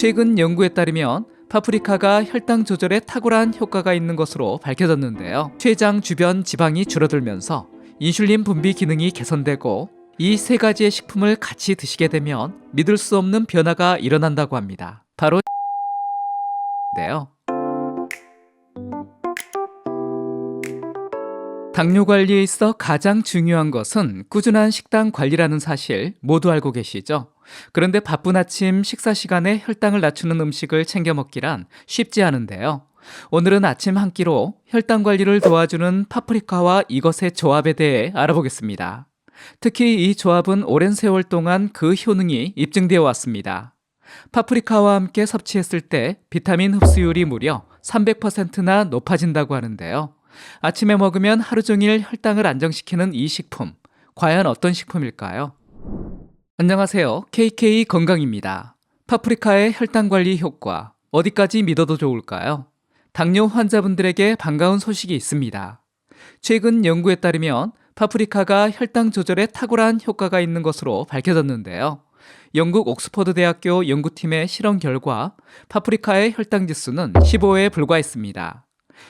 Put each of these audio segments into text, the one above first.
최근 연구에 따르면 파프리카가 혈당 조절에 탁월한 효과가 있는 것으로 밝혀졌는데요. 췌장 주변 지방이 줄어들면서 인슐린 분비 기능이 개선되고 이 세 가지의 식품을 같이 드시게 되면 믿을 수 없는 변화가 일어난다고 합니다. 바로 인데요. 당뇨 관리에 있어 가장 중요한 것은 꾸준한 식단 관리라는 사실 모두 알고 계시죠? 그런데 바쁜 아침 식사 시간에 혈당을 낮추는 음식을 챙겨 먹기란 쉽지 않은데요. 오늘은 아침 한 끼로 혈당 관리를 도와주는 파프리카와 이것의 조합에 대해 알아보겠습니다. 특히 이 조합은 오랜 세월 동안 그 효능이 입증되어 왔습니다. 파프리카와 함께 섭취했을 때 비타민 흡수율이 무려 300%나 높아진다고 하는데요. 아침에 먹으면 하루 종일 혈당을 안정시키는 이 식품, 과연 어떤 식품일까요? 안녕하세요. KK 건강입니다. 파프리카의 혈당 관리 효과, 어디까지 믿어도 좋을까요? 당뇨 환자분들에게 반가운 소식이 있습니다. 최근 연구에 따르면 파프리카가 혈당 조절에 탁월한 효과가 있는 것으로 밝혀졌는데요. 영국 옥스퍼드 대학교 연구팀의 실험 결과 파프리카의 혈당 지수는 15에 불과했습니다.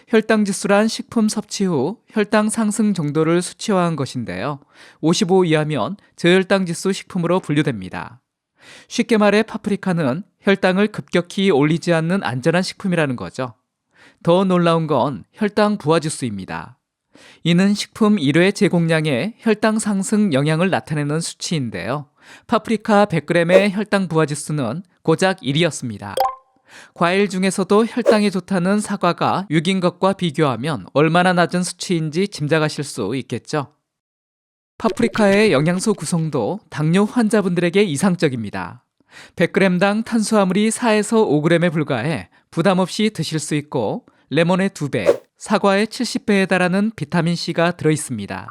혈당 지수란 식품 섭취 후 혈당 상승 정도를 수치화한 것인데요. 55 이하면 저혈당 지수 식품으로 분류됩니다. 쉽게 말해 파프리카는 혈당을 급격히 올리지 않는 안전한 식품이라는 거죠. 더 놀라운 건 혈당 부하 지수입니다. 이는 식품 1회 제공량의 혈당 상승 영향을 나타내는 수치인데요. 파프리카 100g의 혈당 부하 지수는 고작 1이었습니다. 과일 중에서도 혈당에 좋다는 사과가 6인 것과 비교하면 얼마나 낮은 수치인지 짐작하실 수 있겠죠. 파프리카의 영양소 구성도 당뇨 환자분들에게 이상적입니다. 100g당 탄수화물이 4에서 5g에 불과해 부담 없이 드실 수 있고 레몬의 2배, 사과의 70배에 달하는 비타민C가 들어있습니다.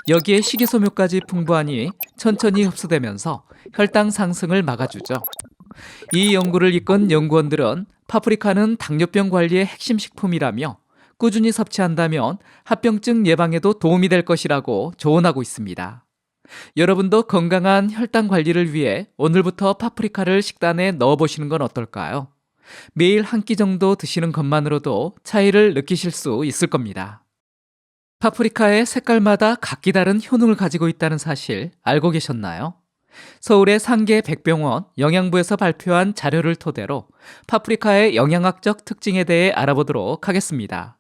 여기에 식이섬유까지 풍부하니 천천히 흡수되면서 혈당 상승을 막아주죠. 이 연구를 이끈 연구원들은 파프리카는 당뇨병 관리의 핵심 식품이라며 꾸준히 섭취한다면 합병증 예방에도 도움이 될 것이라고 조언하고 있습니다. 여러분도 건강한 혈당 관리를 위해 오늘부터 파프리카를 식단에 넣어보시는 건 어떨까요? 매일 한 끼 정도 드시는 것만으로도 차이를 느끼실 수 있을 겁니다. 파프리카의 색깔마다 각기 다른 효능을 가지고 있다는 사실 알고 계셨나요? 서울의 상계 백병원 영양부에서 발표한 자료를 토대로 파프리카의 영양학적 특징에 대해 알아보도록 하겠습니다.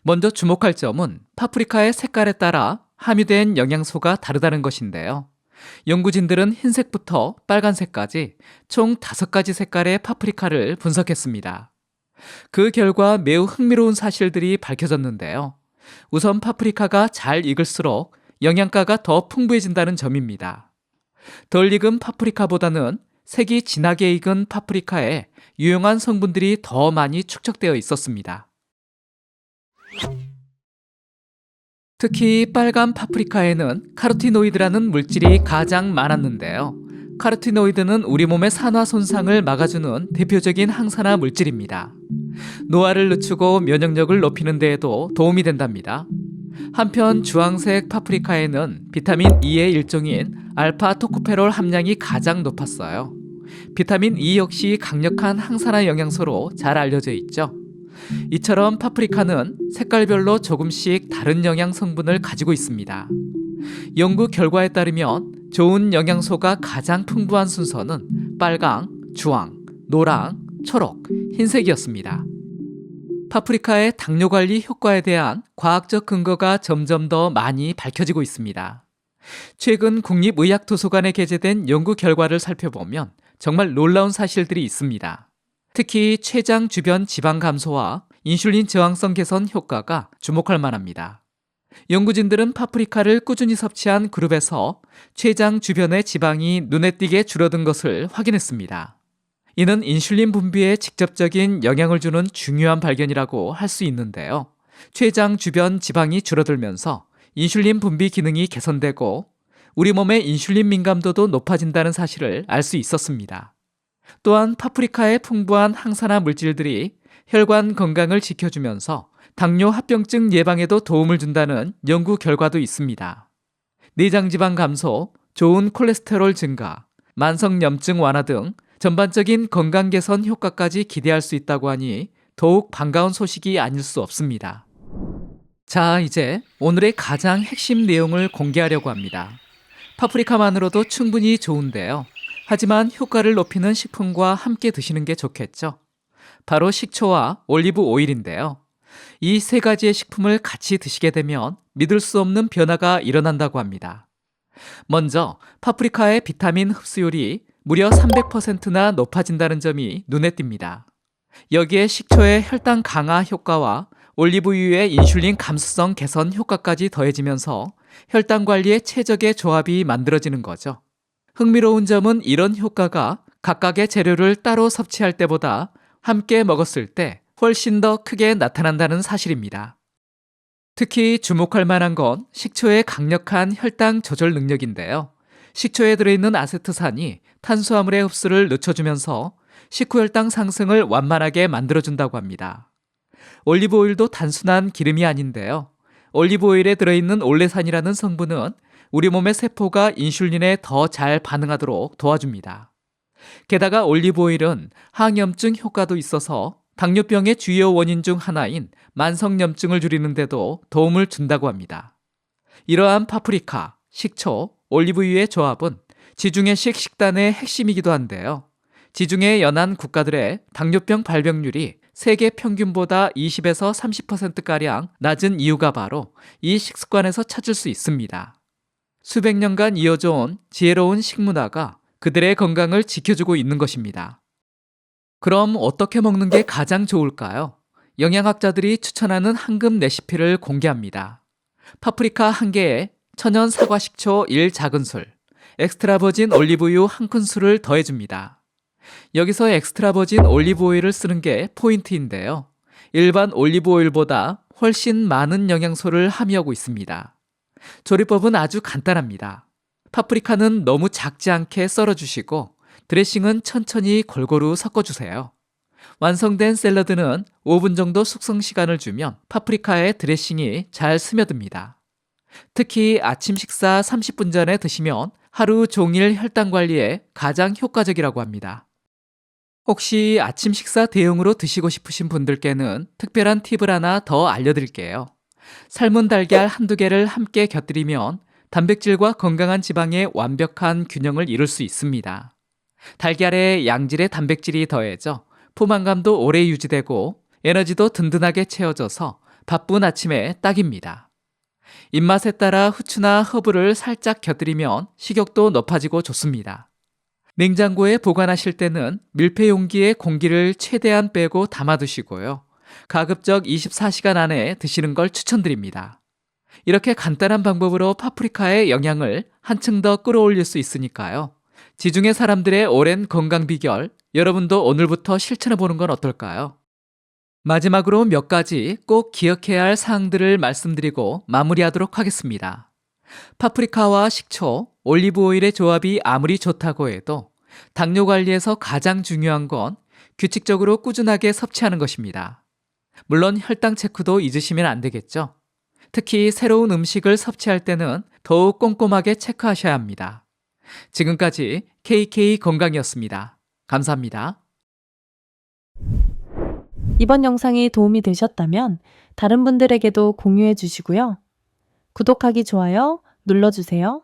먼저 주목할 점은 파프리카의 색깔에 따라 함유된 영양소가 다르다는 것인데요. 연구진들은 흰색부터 빨간색까지 총 5가지 색깔의 파프리카를 분석했습니다. 그 결과 매우 흥미로운 사실들이 밝혀졌는데요. 우선 파프리카가 잘 익을수록 영양가가 더 풍부해진다는 점입니다. 덜 익은 파프리카보다는 색이 진하게 익은 파프리카에 유용한 성분들이 더 많이 축적되어 있었습니다. 특히 빨간 파프리카에는 카로티노이드라는 물질이 가장 많았는데요. 카로티노이드는 우리 몸의 산화 손상을 막아주는 대표적인 항산화 물질입니다. 노화를 늦추고 면역력을 높이는 데에도 도움이 된답니다. 한편 주황색 파프리카에는 비타민 E의 일종인 알파 토코페롤 함량이 가장 높았어요. 비타민 E 역시 강력한 항산화 영양소로 잘 알려져 있죠. 이처럼 파프리카는 색깔별로 조금씩 다른 영양 성분을 가지고 있습니다. 연구 결과에 따르면 좋은 영양소가 가장 풍부한 순서는 빨강, 주황, 노랑, 초록, 흰색이었습니다. 파프리카의 당뇨 관리 효과에 대한 과학적 근거가 점점 더 많이 밝혀지고 있습니다. 최근 국립의학도서관에 게재된 연구 결과를 살펴보면 정말 놀라운 사실들이 있습니다. 특히 췌장 주변 지방 감소와 인슐린 저항성 개선 효과가 주목할 만합니다. 연구진들은 파프리카를 꾸준히 섭취한 그룹에서 췌장 주변의 지방이 눈에 띄게 줄어든 것을 확인했습니다. 이는 인슐린 분비에 직접적인 영향을 주는 중요한 발견이라고 할 수 있는데요. 췌장 주변 지방이 줄어들면서 인슐린 분비 기능이 개선되고 우리 몸의 인슐린 민감도도 높아진다는 사실을 알 수 있었습니다. 또한 파프리카의 풍부한 항산화 물질들이 혈관 건강을 지켜주면서 당뇨 합병증 예방에도 도움을 준다는 연구 결과도 있습니다. 내장지방 감소, 좋은 콜레스테롤 증가, 만성염증 완화 등 전반적인 건강 개선 효과까지 기대할 수 있다고 하니 더욱 반가운 소식이 아닐 수 없습니다. 자, 이제 오늘의 가장 핵심 내용을 공개하려고 합니다. 파프리카만으로도 충분히 좋은데요. 하지만 효과를 높이는 식품과 함께 드시는 게 좋겠죠. 바로 식초와 올리브 오일인데요. 이 세 가지의 식품을 같이 드시게 되면 믿을 수 없는 변화가 일어난다고 합니다. 먼저 파프리카의 비타민 흡수율이 무려 300%나 높아진다는 점이 눈에 띕니다. 여기에 식초의 혈당 강화 효과와 올리브유의 인슐린 감수성 개선 효과까지 더해지면서 혈당 관리에 최적의 조합이 만들어지는 거죠. 흥미로운 점은 이런 효과가 각각의 재료를 따로 섭취할 때보다 함께 먹었을 때 훨씬 더 크게 나타난다는 사실입니다. 특히 주목할 만한 건 식초의 강력한 혈당 조절 능력인데요. 식초에 들어있는 아세트산이 탄수화물의 흡수를 늦춰주면서 식후 혈당 상승을 완만하게 만들어준다고 합니다. 올리브 오일도 단순한 기름이 아닌데요. 올리브 오일에 들어있는 올레산이라는 성분은 우리 몸의 세포가 인슐린에 더 잘 반응하도록 도와줍니다. 게다가 올리브 오일은 항염증 효과도 있어서 당뇨병의 주요 원인 중 하나인 만성염증을 줄이는 데도 도움을 준다고 합니다. 이러한 파프리카, 식초, 올리브유의 조합은 지중해식 식단의 핵심이기도 한데요. 지중해 연안 국가들의 당뇨병 발병률이 세계 평균보다 20에서 30%가량 낮은 이유가 바로 이 식습관에서 찾을 수 있습니다. 수백 년간 이어져 온 지혜로운 식문화가 그들의 건강을 지켜주고 있는 것입니다. 그럼 어떻게 먹는 게 가장 좋을까요? 영양학자들이 추천하는 황금 레시피를 공개합니다. 파프리카 1개에 천연 사과 식초 1작은술, 엑스트라 버진 올리브유 1큰술을 더해줍니다. 여기서 엑스트라 버진 올리브 오일을 쓰는 게 포인트인데요. 일반 올리브 오일보다 훨씬 많은 영양소를 함유하고 있습니다. 조리법은 아주 간단합니다. 파프리카는 너무 작지 않게 썰어주시고 드레싱은 천천히 골고루 섞어주세요. 완성된 샐러드는 5분 정도 숙성 시간을 주면 파프리카의 드레싱이 잘 스며듭니다. 특히 아침 식사 30분 전에 드시면 하루 종일 혈당 관리에 가장 효과적이라고 합니다. 혹시 아침 식사 대용으로 드시고 싶으신 분들께는 특별한 팁을 하나 더 알려드릴게요. 삶은 달걀 한두 개를 함께 곁들이면 단백질과 건강한 지방의 완벽한 균형을 이룰 수 있습니다. 달걀에 양질의 단백질이 더해져 포만감도 오래 유지되고 에너지도 든든하게 채워져서 바쁜 아침에 딱입니다. 입맛에 따라 후추나 허브를 살짝 곁들이면 식욕도 높아지고 좋습니다. 냉장고에 보관하실 때는 밀폐 용기에 공기를 최대한 빼고 담아두시고요. 가급적 24시간 안에 드시는 걸 추천드립니다. 이렇게 간단한 방법으로 파프리카의 영양을 한층 더 끌어올릴 수 있으니까요. 지중해 사람들의 오랜 건강 비결, 여러분도 오늘부터 실천해보는 건 어떨까요? 마지막으로 몇 가지 꼭 기억해야 할 사항들을 말씀드리고 마무리하도록 하겠습니다. 파프리카와 식초, 올리브 오일의 조합이 아무리 좋다고 해도 당뇨 관리에서 가장 중요한 건 규칙적으로 꾸준하게 섭취하는 것입니다. 물론 혈당 체크도 잊으시면 안 되겠죠. 특히 새로운 음식을 섭취할 때는 더욱 꼼꼼하게 체크하셔야 합니다. 지금까지 KK 건강이었습니다. 감사합니다. 이번 영상이 도움이 되셨다면 다른 분들에게도 공유해 주시고요. 구독하기, 좋아요 눌러주세요.